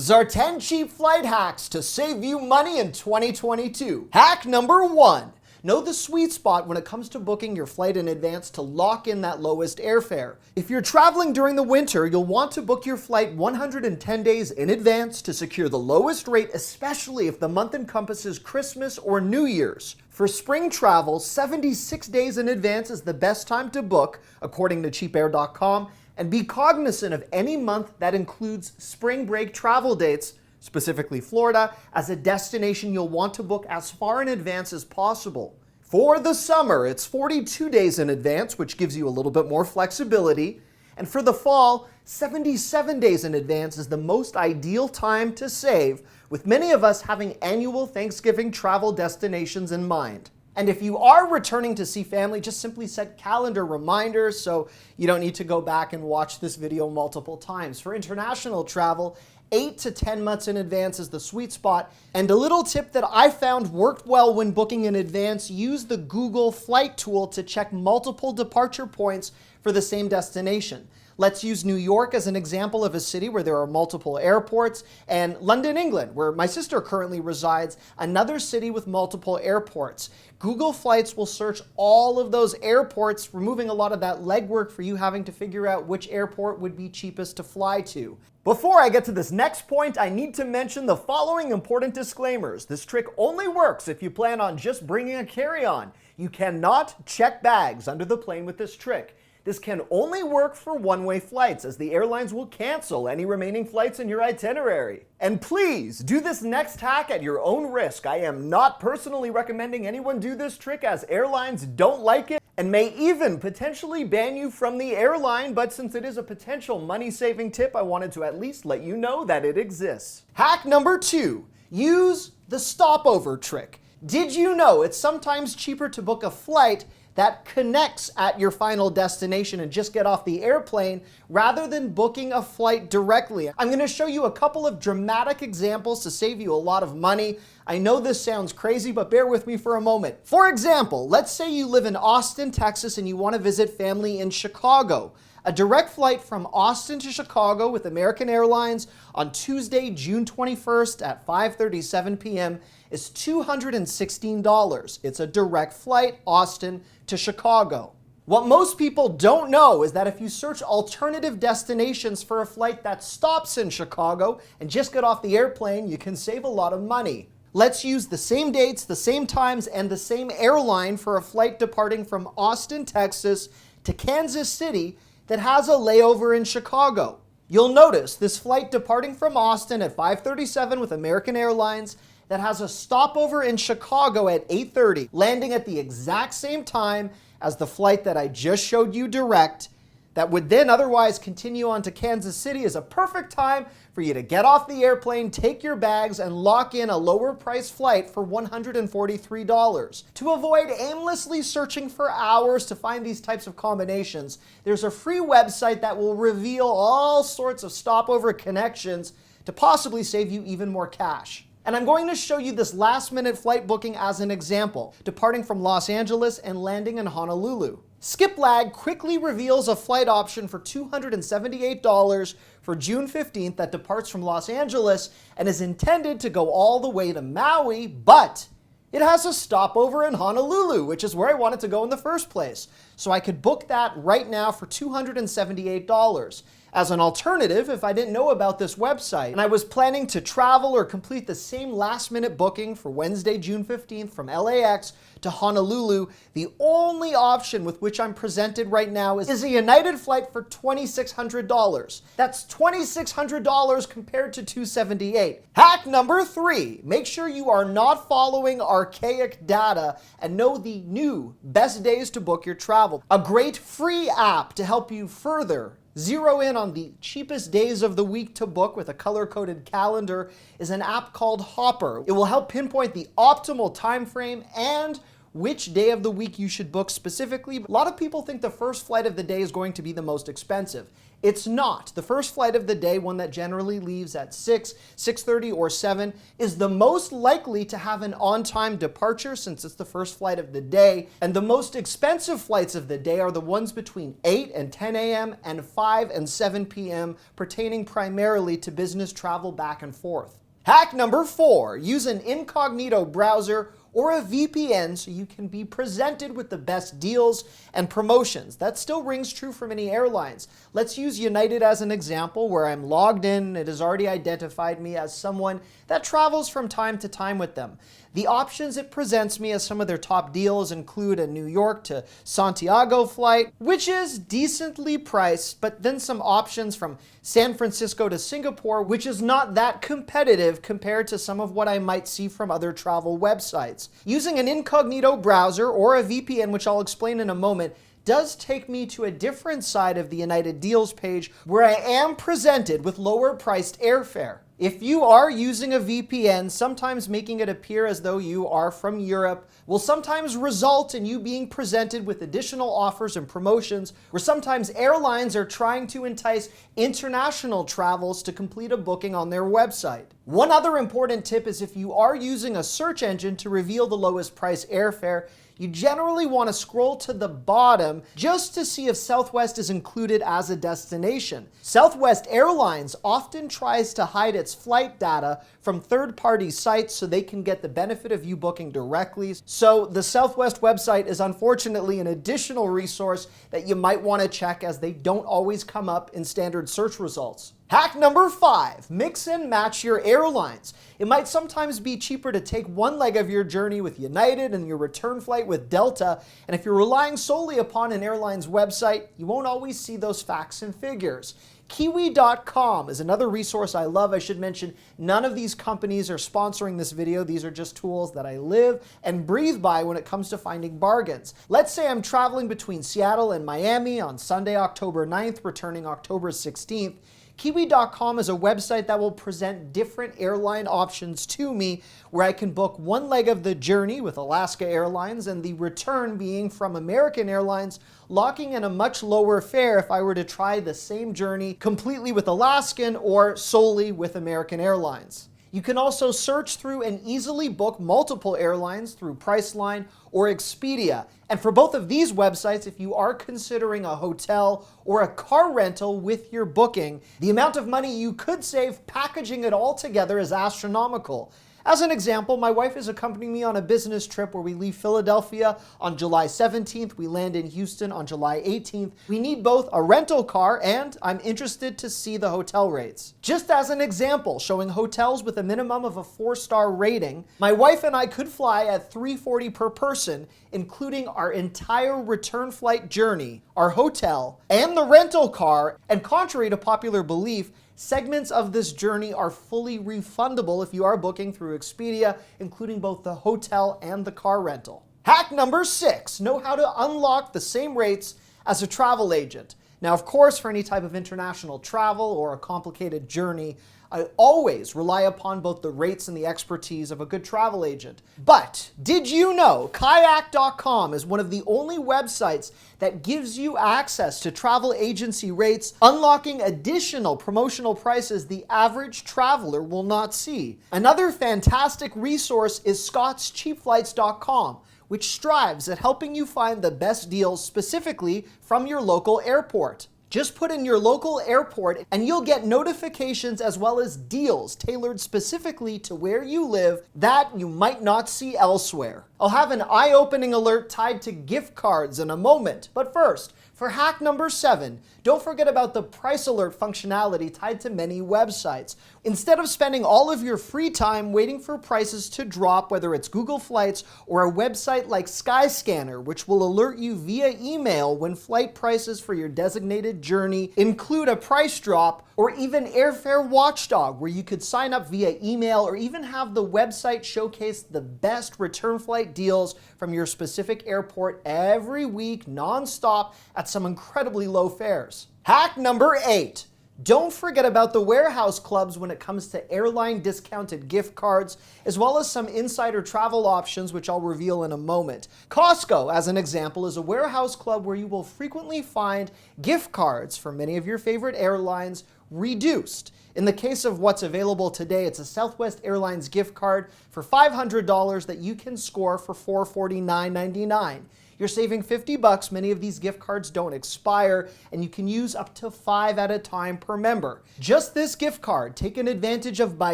These are 10 cheap flight hacks to save you money in 2022. Hack number 1. Know the sweet spot when it comes to booking your flight in advance to lock in that lowest airfare. If you're traveling during the winter, you'll want to book your flight 110 days in advance to secure the lowest rate, especially if the month encompasses Christmas or New Year's. For spring travel, 76 days in advance is the best time to book, according to cheapair.com, and be cognizant of any month that includes spring break travel dates, specifically Florida, as a destination you'll want to book as far in advance as possible. For the summer, it's 42 days in advance, which gives you a little bit more flexibility. And for the fall, 77 days in advance is the most ideal time to save, with many of us having annual Thanksgiving travel destinations in mind. And if you are returning to see family, just simply set calendar reminders so you don't need to go back and watch this video multiple times. For international travel, 8 to 10 months in advance is the sweet spot. And a little tip that I found worked well when booking in advance: use the Google Flight tool to check multiple departure points for the same destination. Let's use New York as an example of a city where there are multiple airports, and London, England, where my sister currently resides, another city with multiple airports. Google Flights will search all of those airports, removing a lot of that legwork for you having to figure out which airport would be cheapest to fly to. Before I get to this next point, I need to mention the following important disclaimers. This trick only works if you plan on just bringing a carry-on. You cannot check bags under the plane with this trick. This can only work for one-way flights, as the airlines will cancel any remaining flights in your itinerary. And please, do this next hack at your own risk. I am not personally recommending anyone do this trick, as airlines don't like it and may even potentially ban you from the airline, but since it is a potential money-saving tip, I wanted to at least let you know that it exists. Hack number 2, use the stopover trick. Did you know it's sometimes cheaper to book a flight that connects at your final destination and just get off the airplane rather than booking a flight directly? I'm going to show you a couple of dramatic examples to save you a lot of money. I know this sounds crazy, but bear with me for a moment. For example, let's say you live in Austin, Texas, and you want to visit family in Chicago. A direct flight from Austin to Chicago with American Airlines on Tuesday, June 21st at 5:37 p.m. is $216. It's a direct flight, Austin to Chicago. What most people don't know is that if you search alternative destinations for a flight that stops in Chicago and just get off the airplane, you can save a lot of money. Let's use the same dates, the same times, and the same airline for a flight departing from Austin, Texas to Kansas City that has a layover in Chicago. You'll notice this flight departing from Austin at 5:37 with American Airlines that has a stopover in Chicago at 8:30, landing at the exact same time as the flight that I just showed you direct, that would then otherwise continue on to Kansas City, is a perfect time for you to get off the airplane, take your bags, and lock in a lower price flight for $143. To avoid aimlessly searching for hours to find these types of combinations, there's a free website that will reveal all sorts of stopover connections to possibly save you even more cash. And I'm going to show you this last-minute flight booking as an example, departing from Los Angeles and landing in Honolulu. SkipLag quickly reveals a flight option for $278 for June 15th that departs from Los Angeles and is intended to go all the way to Maui, but it has a stopover in Honolulu, which is where I wanted to go in the first place. So I could book that right now for $278. As an alternative, if I didn't know about this website and I was planning to travel or complete the same last-minute booking for Wednesday, June 15th from LAX to Honolulu, the only option with which I'm presented right now is a United flight for $2,600. That's $2,600 compared to $278. Hack number 3, make sure you are not following archaic data and know the new best days to book your travel. A great free app to help you further zero in on the cheapest days of the week to book with a color-coded calendar is an app called Hopper. It will help pinpoint the optimal time frame and which day of the week you should book specifically. A lot of people think the first flight of the day is going to be the most expensive. It's not. The first flight of the day, one that generally leaves at 6, 6:30, or 7, is the most likely to have an on-time departure since it's the first flight of the day, and the most expensive flights of the day are the ones between 8 and 10 a.m. and 5 and 7 p.m., pertaining primarily to business travel back and forth. Hack number 4, use an incognito browser or a VPN so you can be presented with the best deals and promotions. That still rings true for many airlines. Let's use United as an example where I'm logged in. It has already identified me as someone that travels from time to time with them. The options it presents me as some of their top deals include a New York to Santiago flight, which is decently priced, but then some options from San Francisco to Singapore, which is not that competitive compared to some of what I might see from other travel websites. Using an incognito browser or a VPN, which I'll explain in a moment, does take me to a different side of the United Deals page where I am presented with lower priced airfare. If you are using a VPN, sometimes making it appear as though you are from Europe will sometimes result in you being presented with additional offers and promotions, where sometimes airlines are trying to entice international travels to complete a booking on their website. One other important tip is if you are using a search engine to reveal the lowest price airfare, you generally want to scroll to the bottom just to see if Southwest is included as a destination. Southwest Airlines often tries to hide its flight data from third-party sites so they can get the benefit of you booking directly. So the Southwest website is unfortunately an additional resource that you might want to check, as they don't always come up in standard search results. Hack number 5, mix and match your airlines. It might sometimes be cheaper to take one leg of your journey with United and your return flight with Delta, and if you're relying solely upon an airline's website, you won't always see those facts and figures. Kiwi.com is another resource I love. I should mention, none of these companies are sponsoring this video. These are just tools that I live and breathe by when it comes to finding bargains. Let's say I'm traveling between Seattle and Miami on Sunday, October 9th, returning October 16th. Kiwi.com is a website that will present different airline options to me, where I can book one leg of the journey with Alaska Airlines and the return being from American Airlines, locking in a much lower fare if I were to try the same journey completely with Alaskan or solely with American Airlines. You can also search through and easily book multiple airlines through Priceline or Expedia. And for both of these websites, if you are considering a hotel or a car rental with your booking, the amount of money you could save packaging it all together is astronomical. As an example, my wife is accompanying me on a business trip where we leave Philadelphia on July 17th. We land in Houston on July 18th. We need both a rental car and I'm interested to see the hotel rates. Just as an example, showing hotels with a minimum of a 4-star rating, my wife and I could fly at $340 per person, including our entire return flight journey, our hotel, and the rental car. And contrary to popular belief, segments of this journey are fully refundable if you are booking through Expedia, including both the hotel and the car rental. Hack number 6, know how to unlock the same rates as a travel agent. Now, of course, for any type of international travel or a complicated journey, I always rely upon both the rates and the expertise of a good travel agent. But did you know Kayak.com is one of the only websites that gives you access to travel agency rates, unlocking additional promotional prices the average traveler will not see? Another fantastic resource is Scott'sCheapFlights.com, which strives at helping you find the best deals specifically from your local airport. Just put in your local airport and you'll get notifications as well as deals tailored specifically to where you live that you might not see elsewhere. I'll have an eye-opening alert tied to gift cards in a moment, but first, for hack number 7, don't forget about the price alert functionality tied to many websites. Instead of spending all of your free time waiting for prices to drop, whether it's Google Flights or a website like Skyscanner, which will alert you via email when flight prices for your designated journey include a price drop, or even Airfare Watchdog, where you could sign up via email or even have the website showcase the best return flight deals from your specific airport every week, non-stop, at some incredibly low fares. Hack number 8. Don't forget about the warehouse clubs when it comes to airline discounted gift cards, as well as some insider travel options, which I'll reveal in a moment. Costco, as an example, is a warehouse club where you will frequently find gift cards for many of your favorite airlines reduced. In the case of what's available today, it's a Southwest Airlines gift card for $500 that you can score for $449.99. You're saving $50. Many of these gift cards don't expire, and you can use up to 5 at a time per member. Just this gift card, taken advantage of by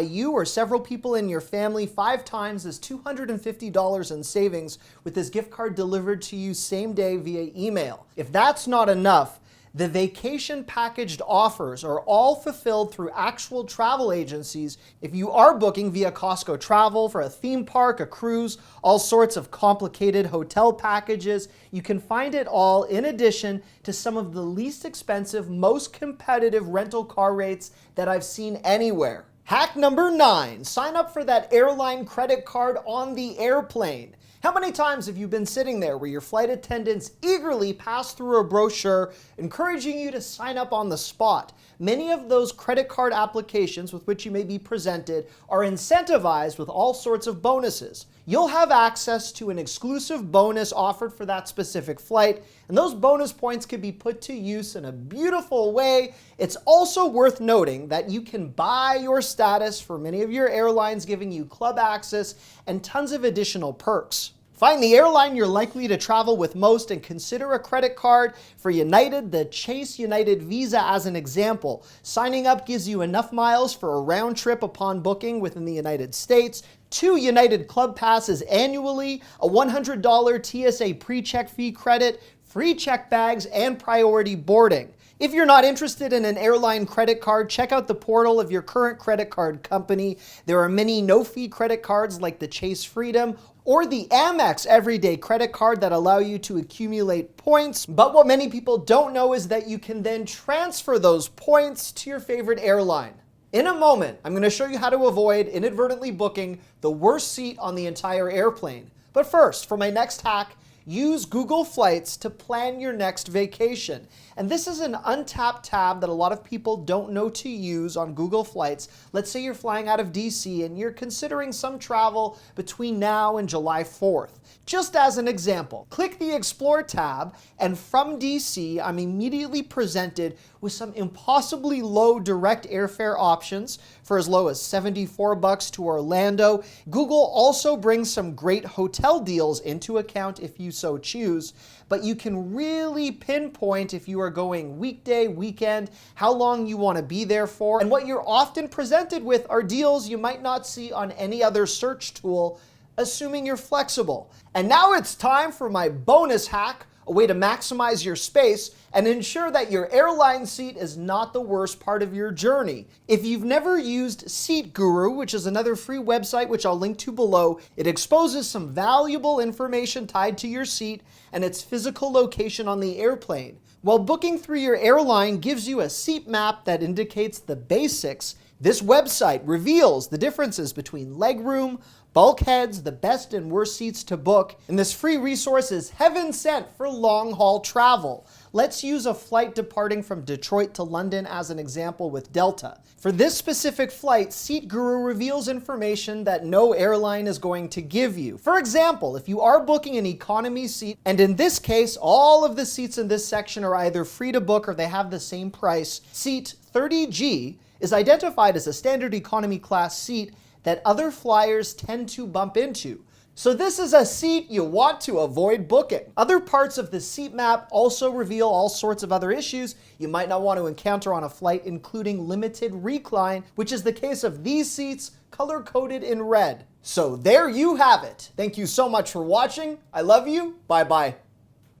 you or several people in your family 5 times, is $250 in savings with this gift card delivered to you same day via email. If that's not enough, the vacation packaged offers are all fulfilled through actual travel agencies. If you are booking via Costco Travel for a theme park, a cruise, all sorts of complicated hotel packages, you can find it all in addition to some of the least expensive, most competitive rental car rates that I've seen anywhere. Hack number 9, sign up for that airline credit card on the airplane. How many times have you been sitting there where your flight attendants eagerly pass through a brochure encouraging you to sign up on the spot? Many of those credit card applications with which you may be presented are incentivized with all sorts of bonuses. You'll have access to an exclusive bonus offered for that specific flight, and those bonus points can be put to use in a beautiful way. It's also worth noting that you can buy your status for many of your airlines, giving you club access and tons of additional perks. Find the airline you're likely to travel with most and consider a credit card. For United, the Chase United Visa as an example. Signing up gives you enough miles for a round trip upon booking within the United States, 2 United Club passes annually, a $100 TSA pre-check fee credit, free check bags, and priority boarding. If you're not interested in an airline credit card, check out the portal of your current credit card company. There are many no-fee credit cards like the Chase Freedom or the Amex Everyday credit card that allow you to accumulate points. But what many people don't know is that you can then transfer those points to your favorite airline. In a moment, I'm going to show you how to avoid inadvertently booking the worst seat on the entire airplane. But first, for my next hack, use Google Flights to plan your next vacation. And this is an untapped tab that a lot of people don't know to use on Google Flights. Let's say you're flying out of DC and you're considering some travel between now and July 4th. Just as an example, click the Explore tab, and from DC, I'm immediately presented with some impossibly low direct airfare options for as low as $74 to Orlando. Google also brings some great hotel deals into account if you so choose, but you can really pinpoint if you are going weekday, weekend, how long you want to be there for, and what you're often presented with are deals you might not see on any other search tool, assuming you're flexible. And now it's time for my bonus hack, a way to maximize your space and ensure that your airline seat is not the worst part of your journey. If you've never used Seat Guru, which is another free website which I'll link to below, it exposes some valuable information tied to your seat and its physical location on the airplane. While booking through your airline gives you a seat map that indicates the basics, this website reveals the differences between legroom, bulkheads, the best and worst seats to book, and this free resource is heaven sent for long-haul travel. Let's use a flight departing from Detroit to London as an example with Delta. For this specific flight, Seat Guru reveals information that no airline is going to give you. For example, if you are booking an economy seat, and in this case, all of the seats in this section are either free to book or they have the same price, seat 30G is identified as a standard economy class seat that other flyers tend to bump into. So this is a seat you want to avoid booking. Other parts of the seat map also reveal all sorts of other issues you might not want to encounter on a flight, including limited recline, which is the case of these seats color-coded in red. So there you have it. Thank you so much for watching. I love you. Bye-bye.